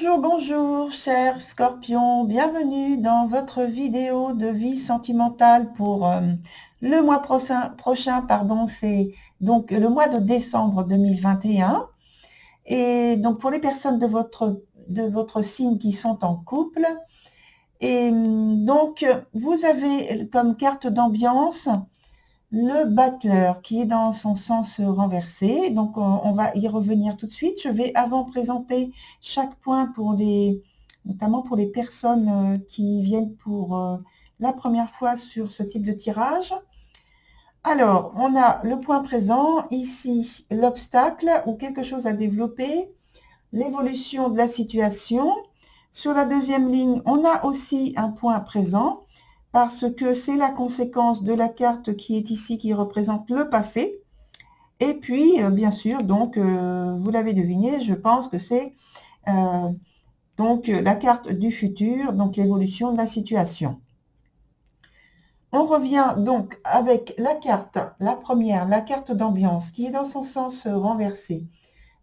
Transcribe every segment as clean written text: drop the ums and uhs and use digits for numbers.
Bonjour, bonjour, chers scorpions, bienvenue dans votre vidéo de vie sentimentale pour le mois prochain, pardon, c'est donc le mois de décembre 2021. Et donc pour les personnes de votre signe qui sont en couple, et donc vous avez comme carte d'ambiance le battleur qui est dans son sens renversé. Donc on va y revenir tout de suite. Je vais avant présenter chaque point notamment pour les personnes qui viennent pour la première fois sur ce type de tirage. Alors, on a le point présent, ici l'obstacle ou quelque chose à développer, l'évolution de la situation. Sur la deuxième ligne, on a aussi un point présent parce que c'est la conséquence de la carte qui est ici, qui représente le passé. Et puis, bien sûr, donc, vous l'avez deviné, je pense que c'est donc la carte du futur, donc l'évolution de la situation. On revient donc avec la carte, la première, la carte d'ambiance, qui est dans son sens renversé.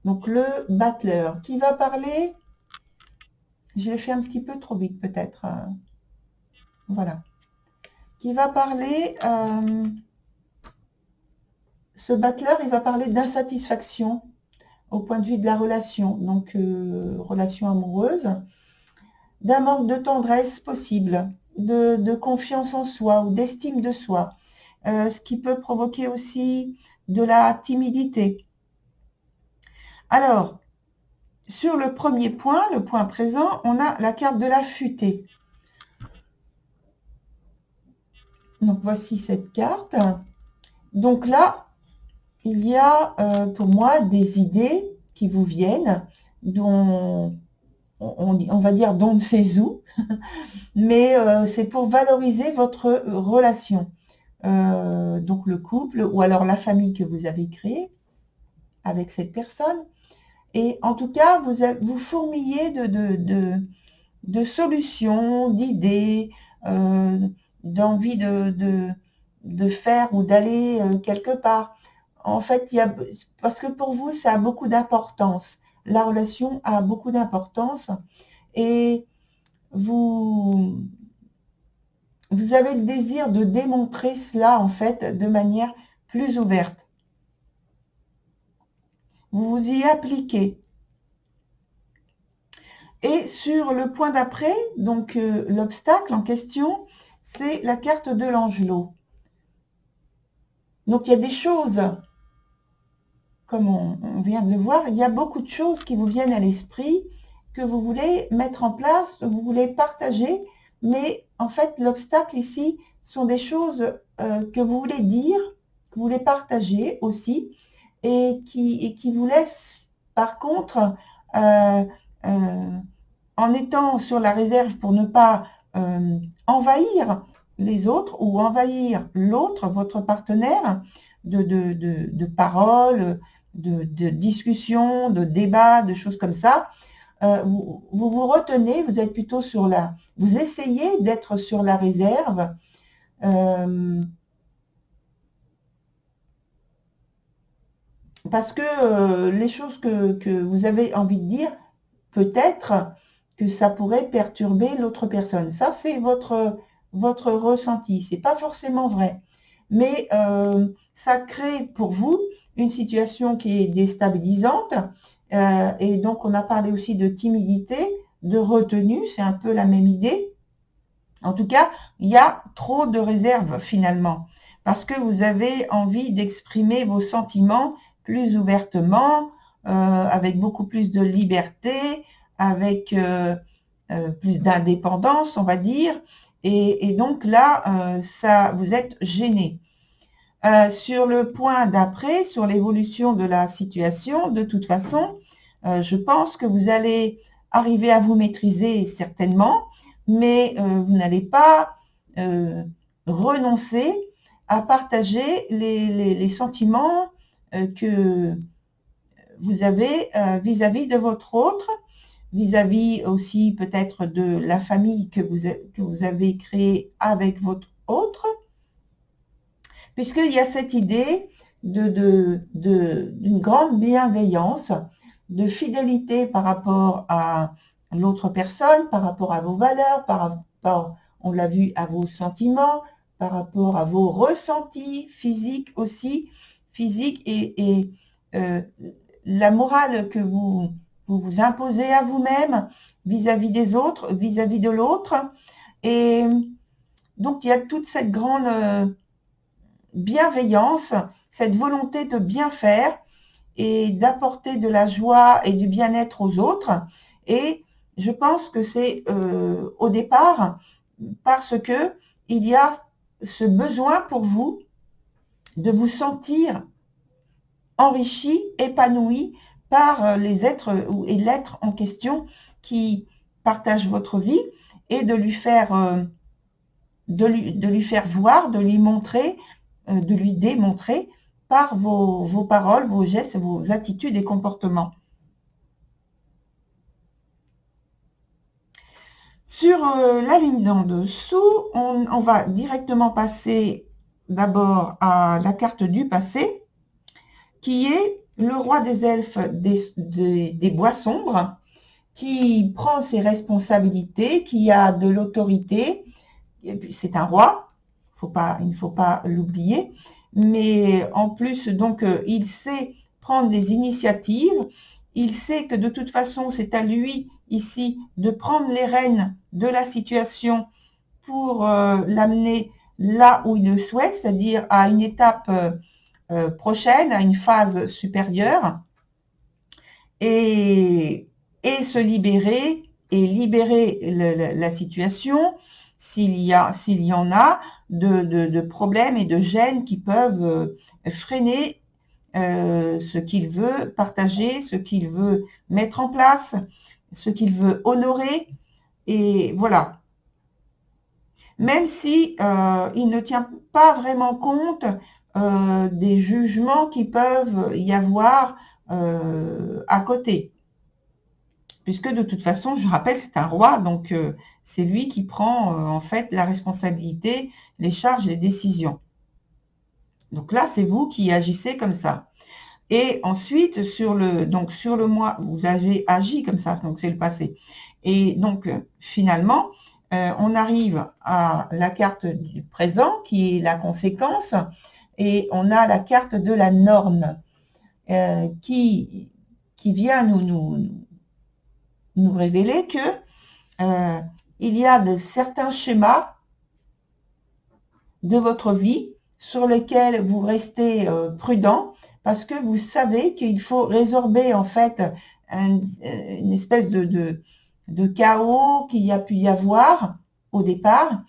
Donc, le battleur, qui va parler... Je l'ai fait un petit peu trop vite, peut-être. Voilà. Qui va parler... ce battleur, il va parler d'insatisfaction au point de vue de la relation, donc relation amoureuse, d'un manque de tendresse possible, de confiance en soi ou d'estime de soi, ce qui peut provoquer aussi de la timidité. Alors, sur le premier point, le point présent, on a la carte de la futaie. Donc, voici cette carte. Donc là, il y a pour moi des idées qui vous viennent, dont on va dire dont sait où, mais c'est pour valoriser votre relation. Donc le couple ou alors la famille que vous avez créée avec cette personne. Et en tout cas, vous fourmillez de solutions, d'idées, d'envie de faire ou d'aller quelque part. En fait, parce que pour vous, ça a beaucoup d'importance. La relation a beaucoup d'importance et vous avez le désir de démontrer cela, en fait, de manière plus ouverte. Vous vous y appliquez. Et sur le point d'après, donc l'obstacle en question, c'est la carte de l'angelot. Donc il y a des choses, comme on vient de le voir, il y a beaucoup de choses qui vous viennent à l'esprit, que vous voulez mettre en place, vous voulez partager, mais en fait l'obstacle ici sont des choses que vous voulez dire, que vous voulez partager aussi, et qui vous laissent par contre, en étant sur la réserve pour ne pas envahir les autres ou envahir l'autre, votre partenaire, de paroles, de discussions, de débats, de choses comme ça, vous retenez, vous êtes plutôt vous essayez d'être sur la réserve, parce que les choses que vous avez envie de dire, peut-être que ça pourrait perturber l'autre personne. Ça, c'est votre ressenti. C'est pas forcément vrai. Mais ça crée pour vous une situation qui est déstabilisante. Et donc, on a parlé aussi de timidité, de retenue. C'est un peu la même idée. En tout cas, il y a trop de réserve finalement. Parce que vous avez envie d'exprimer vos sentiments plus ouvertement, avec beaucoup plus de liberté, avec plus d'indépendance, on va dire. Et donc là, vous êtes gêné. Sur le point d'après, sur l'évolution de la situation, de toute façon, je pense que vous allez arriver à vous maîtriser certainement, mais vous n'allez pas renoncer à partager les sentiments que vous avez vis-à-vis de votre autre, vis-à-vis aussi peut-être de la famille que vous avez créée avec votre autre, puisqu'il y a cette idée d'une grande bienveillance, de fidélité par rapport à l'autre personne, par rapport à vos valeurs, par rapport, on l'a vu, à vos sentiments, par rapport à vos ressentis physiques aussi, physiques et la morale que vous imposez à vous-même vis-à-vis des autres, vis-à-vis de l'autre. Et donc, il y a toute cette grande bienveillance, cette volonté de bien faire et d'apporter de la joie et du bien-être aux autres. Et je pense que c'est au départ parce que il y a ce besoin pour vous de vous sentir enrichi, épanoui par les êtres et l'être en question qui partage votre vie et de lui faire de lui faire voir, de lui montrer, de lui démontrer par vos paroles, vos gestes, vos attitudes et comportements. Sur la ligne d'en dessous, on va directement passer d'abord à la carte du passé, qui est le roi des elfes des bois sombres, qui prend ses responsabilités, qui a de l'autorité. C'est un roi, il ne faut pas l'oublier, mais en plus, donc, il sait prendre des initiatives, il sait que de toute façon, c'est à lui, ici, de prendre les rênes de la situation pour l'amener là où il le souhaite, c'est-à-dire à une étape prochaine, à une phase supérieure, et se libérer, et libérer la situation, s'il y en a, de problèmes et de gênes qui peuvent freiner ce qu'il veut partager, ce qu'il veut mettre en place, ce qu'il veut honorer, et voilà. Même si il ne tient pas vraiment compte des jugements qui peuvent y avoir à côté. Puisque de toute façon, je rappelle, c'est un roi, donc c'est lui qui prend en fait la responsabilité, les charges, les décisions. Donc là, c'est vous qui agissez comme ça. Et ensuite, sur le mois, vous avez agi comme ça, donc c'est le passé. Et donc, finalement, on arrive à la carte du présent, qui est la conséquence, et on a la carte de la norme, qui vient nous révéler que il y a certains schémas de votre vie sur lesquels vous restez prudent parce que vous savez qu'il faut résorber en fait une espèce de chaos qu'il y a pu y avoir au départ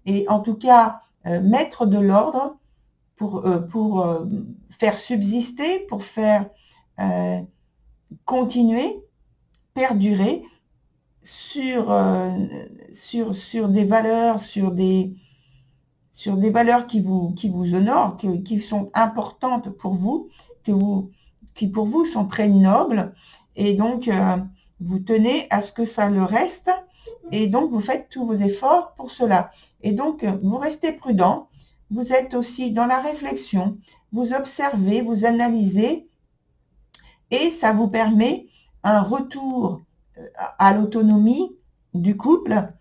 et en tout cas mettre de l'ordre pour faire subsister, pour faire continuer, perdurer sur des valeurs, sur des valeurs qui vous honorent, qui sont importantes pour vous, qui pour vous sont très nobles, et donc vous tenez à ce que ça le reste, et donc vous faites tous vos efforts pour cela. Et donc vous restez prudent, vous êtes aussi dans la réflexion, vous observez, vous analysez, et ça vous permet un retour à l'autonomie du couple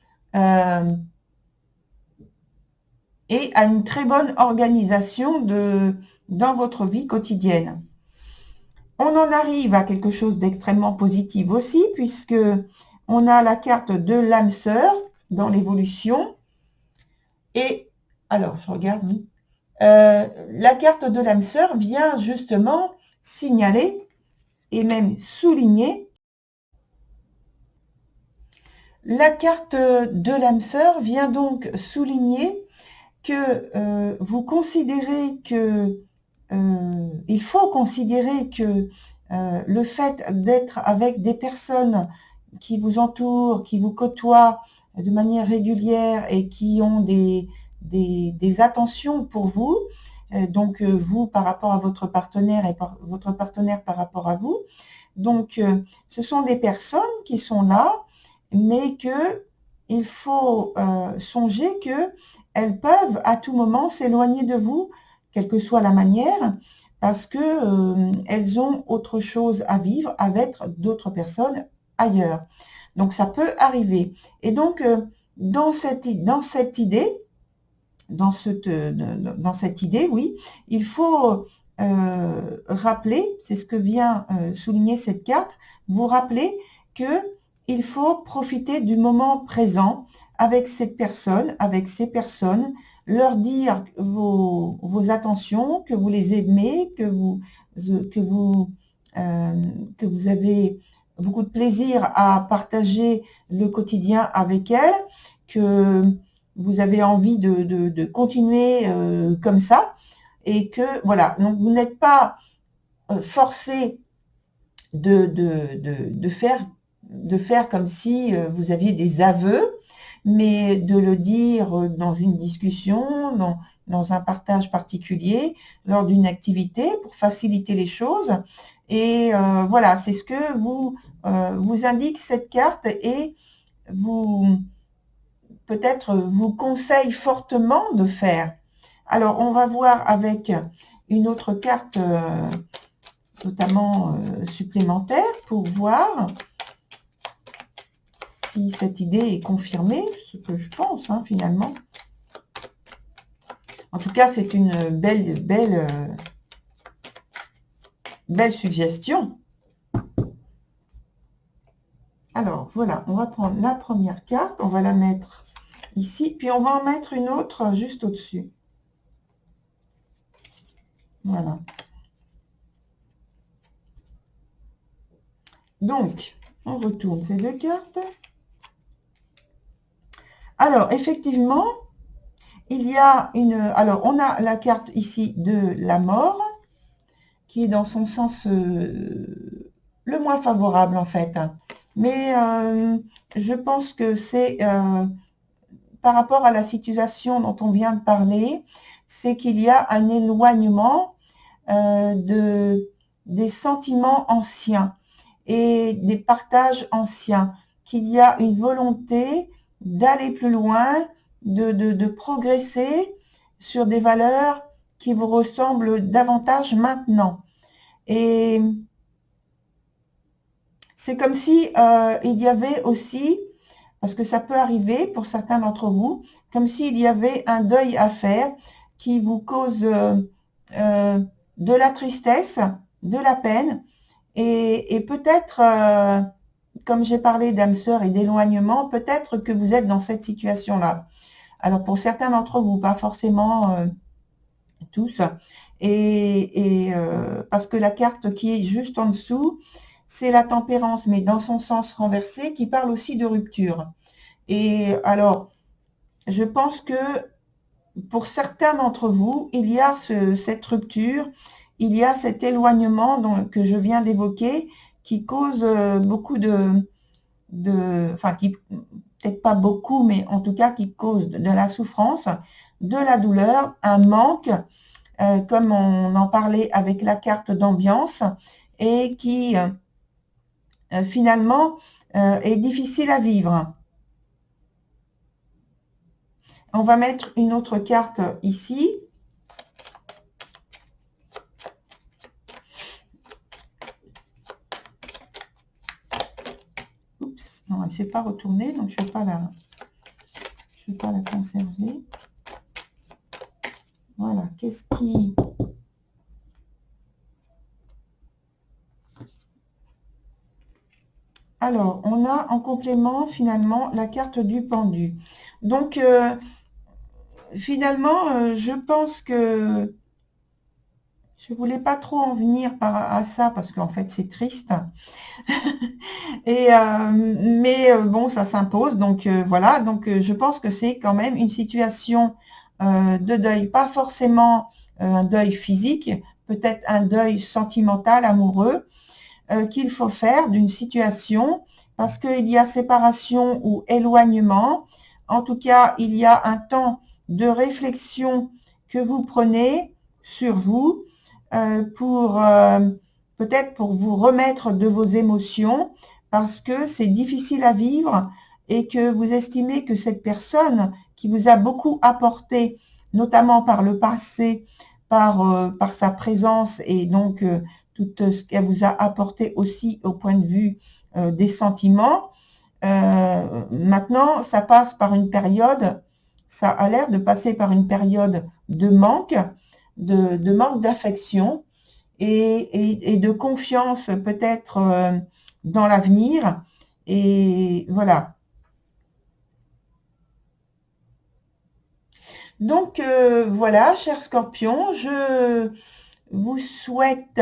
et à une très bonne organisation dans votre vie quotidienne. On en arrive à quelque chose d'extrêmement positif aussi, puisque on a la carte de l'âme sœur dans l'évolution. Et, alors, je regarde, oui. La carte de l'âme sœur vient justement signaler et même souligner. La carte de l'âme sœur vient donc souligner que vous considérez que il faut considérer que le fait d'être avec des personnes qui vous entourent, qui vous côtoient de manière régulière et qui ont des attentions pour vous, donc vous par rapport à votre partenaire et votre partenaire par rapport à vous, donc ce sont des personnes qui sont là, mais que il faut songer que elles peuvent à tout moment s'éloigner de vous, quelle que soit la manière, parce que elles ont autre chose à vivre avec d'autres personnes ailleurs. Donc, ça peut arriver. Et donc, dans cette idée, oui, il faut rappeler, c'est ce que vient souligner cette carte, vous rappeler que il faut profiter du moment présent avec cette personne, avec ces personnes, leur dire vos attentions, que vous les aimez, que vous avez beaucoup de plaisir à partager le quotidien avec elles, que vous avez envie de continuer comme ça, et que voilà, donc vous n'êtes pas forcé de faire comme si vous aviez des aveux, mais de le dire dans une discussion, dans un partage particulier, lors d'une activité, pour faciliter les choses. Et voilà, c'est ce que vous indique cette carte, et peut-être vous conseille fortement de faire. Alors, on va voir avec une autre carte, notamment supplémentaire, pour voir si cette idée est confirmée, ce que je pense, hein, finalement. En tout cas, c'est une belle suggestion. Alors, voilà, on va prendre la première carte, on va la mettre ici, puis on va en mettre une autre juste au-dessus. Voilà. Donc, on retourne ces deux cartes. Alors, effectivement, il y a une... Alors, on a la carte ici de la mort, qui est dans son sens le moins favorable, en fait. Mais je pense que c'est par rapport à la situation dont on vient de parler, c'est qu'il y a un éloignement des sentiments anciens et des partages anciens, qu'il y a une volonté d'aller plus loin, de progresser sur des valeurs qui vous ressemblent davantage maintenant. Et c'est comme si il y avait aussi, parce que ça peut arriver pour certains d'entre vous, comme s'il y avait un deuil à faire qui vous cause de la tristesse, de la peine, et peut-être, comme j'ai parlé d'âme sœur et d'éloignement, peut-être que vous êtes dans cette situation-là. Alors pour certains d'entre vous, pas forcément tous, et parce que la carte qui est juste en dessous, c'est la tempérance, mais dans son sens renversé, qui parle aussi de rupture. Et alors, je pense que pour certains d'entre vous, il y a cette rupture, il y a cet éloignement que je viens d'évoquer, qui cause beaucoup enfin, peut-être pas beaucoup, mais en tout cas qui cause de la souffrance, de la douleur, un manque, comme on en parlait avec la carte d'ambiance, et qui finalement est difficile à vivre. On va mettre une autre carte ici. Oups, non, elle ne s'est pas retournée, donc je ne vais pas la conserver. Voilà, qu'est-ce qui... Alors, on a en complément, finalement, la carte du pendu. Donc, finalement, je pense que je ne voulais pas trop en venir à ça, parce qu'en fait, c'est triste. Mais bon, ça s'impose. Donc, voilà. Donc, je pense que c'est quand même une situation de deuil. Pas forcément un deuil physique, peut-être un deuil sentimental, amoureux, qu'il faut faire d'une situation, parce qu'il y a séparation ou éloignement. En tout cas, il y a un temps de réflexion que vous prenez sur vous pour peut-être pour vous remettre de vos émotions, parce que c'est difficile à vivre et que vous estimez que cette personne qui vous a beaucoup apporté, notamment par le passé, par sa présence, et donc tout ce qu'elle vous a apporté aussi au point de vue des sentiments, Maintenant, ça passe par une période, ça a l'air de passer par une période de manque, de manque d'affection et de confiance peut-être dans l'avenir. Et voilà. Donc voilà, chers scorpions, je vous souhaite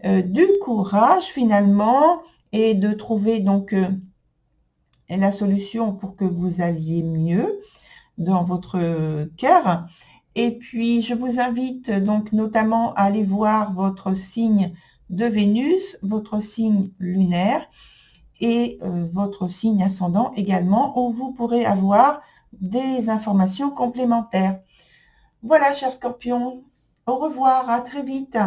du courage finalement et de trouver donc la solution pour que vous alliez mieux dans votre cœur. Et puis, je vous invite donc notamment à aller voir votre signe de Vénus, votre signe lunaire et votre signe ascendant également, où vous pourrez avoir des informations complémentaires. Voilà, chers scorpions, au revoir, à très vite.